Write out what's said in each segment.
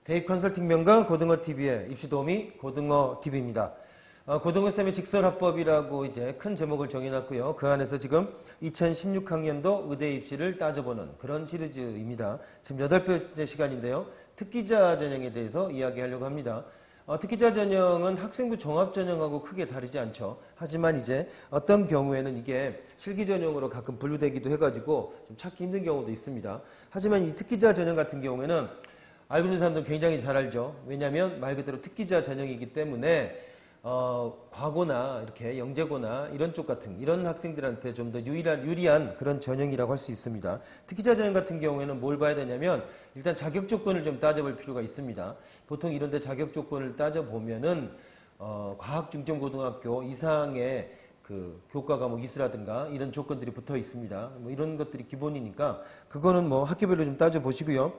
대입 컨설팅 명가 고등어TV의 입시도우미 고등어TV입니다. 고등어쌤의 직설합법이라고 이제 큰 제목을 정해놨고요. 그 안에서 지금 2016학년도 의대 입시를 따져보는 그런 시리즈입니다. 지금 8번째 시간인데요. 특기자 전형에 대해서 이야기하려고 합니다. 특기자 전형은 학생부 종합 전형하고 크게 다르지 않죠. 하지만 이제 어떤 경우에는 이게 실기 전형으로 가끔 분류되기도 해가지고 좀 찾기 힘든 경우도 있습니다. 하지만 이 특기자 전형 같은 경우에는 알고 있는 사람들은 굉장히 잘 알죠. 왜냐하면 말 그대로 특기자 전형이기 때문에 과고나 이렇게 영재고나 이런 쪽 같은 이런 학생들한테 좀 더 유리한 그런 전형이라고 할 수 있습니다. 특기자 전형 같은 경우에는 뭘 봐야 되냐면 일단 자격 조건을 좀 따져볼 필요가 있습니다. 보통 이런데 자격 조건을 따져보면은 과학중점고등학교 이상의 그 교과 과목 이수라든가 이런 조건들이 붙어 있습니다. 뭐 이런 것들이 기본이니까 그거는 뭐 학교별로 좀 따져보시고요.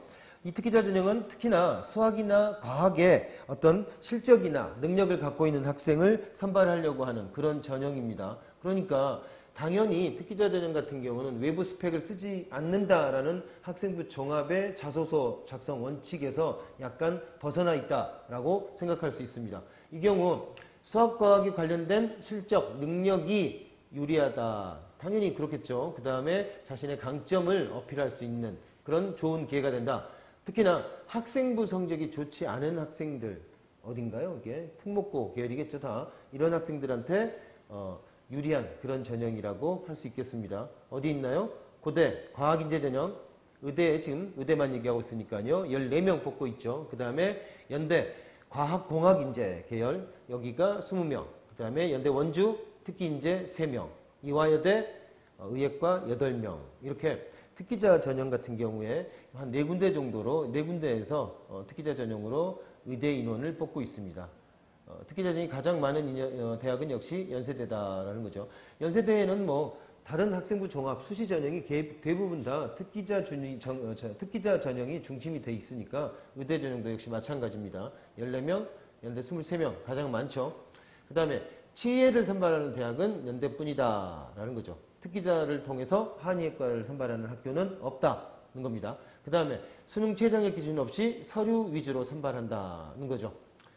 이 특기자 전형은 특히나 수학이나 과학에 어떤 실적이나 능력을 갖고 있는 학생을 선발하려고 하는 그런 전형입니다. 그러니까 당연히 특기자 전형 같은 경우는 외부 스펙을 쓰지 않는다라는 학생부 종합의 자소서 작성 원칙에서 약간 벗어나 있다라고 생각할 수 있습니다. 이 경우 수학과학에 관련된 실적, 능력이 유리하다. 당연히 그렇겠죠. 그 다음에 자신의 강점을 어필할 수 있는 그런 좋은 기회가 된다. 특히나 학생부 성적이 좋지 않은 학생들 어딘가요? 이게 특목고 계열이겠죠. 다 이런 학생들한테 유리한 그런 전형이라고 할 수 있겠습니다. 어디 있나요? 고대 과학인재 전형, 의대에 지금 의대만 얘기하고 있으니까요. 14명 뽑고 있죠. 그 다음에 연대 과학공학인재 계열 여기가 20명, 그 다음에 연대 원주 특기인재 3명, 이화여대 의예과 8명 이렇게 특기자 전형 같은 경우에 한 4군데 정도로 4군데에서 특기자 전형으로 의대 인원을 뽑고 있습니다. 특기자 전형이 가장 많은 대학은 역시 연세대다라는 거죠. 연세대에는 뭐 다른 학생부 종합 수시 전형이 대부분 다 특기자 전형이 중심이 돼 있으니까 의대 전형도 역시 마찬가지입니다. 14명, 연대 23명 가장 많죠. 그 다음에 치의를 선발하는 대학은 연대뿐이다라는 거죠. 특기자를 통해서 한의학과를 선발하는 학교는 없다는 겁니다. 그 다음에 수능 최저학력 기준 없이 서류 위주로 선발한다는 거죠.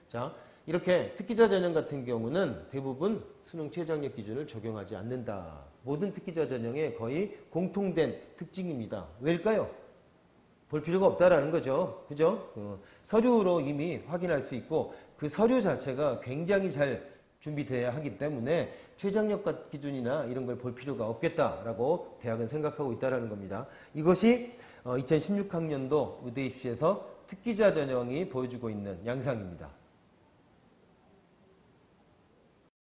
자, 이렇게 특기자 전형 같은 경우는 대부분 수능 최저학력 기준을 적용하지 않는다. 모든 특기자 전형의 거의 공통된 특징입니다. 왜일까요? 볼 필요가 없다라는 거죠. 그죠? 서류로 이미 확인할 수 있고 그 서류 자체가 굉장히 잘 준비돼야 하기 때문에 최저학력 기준이나 이런 걸 볼 필요가 없겠다라고 대학은 생각하고 있다는 겁니다. 이것이 2016학년도 의대 입시에서 특기자 전형이 보여주고 있는 양상입니다.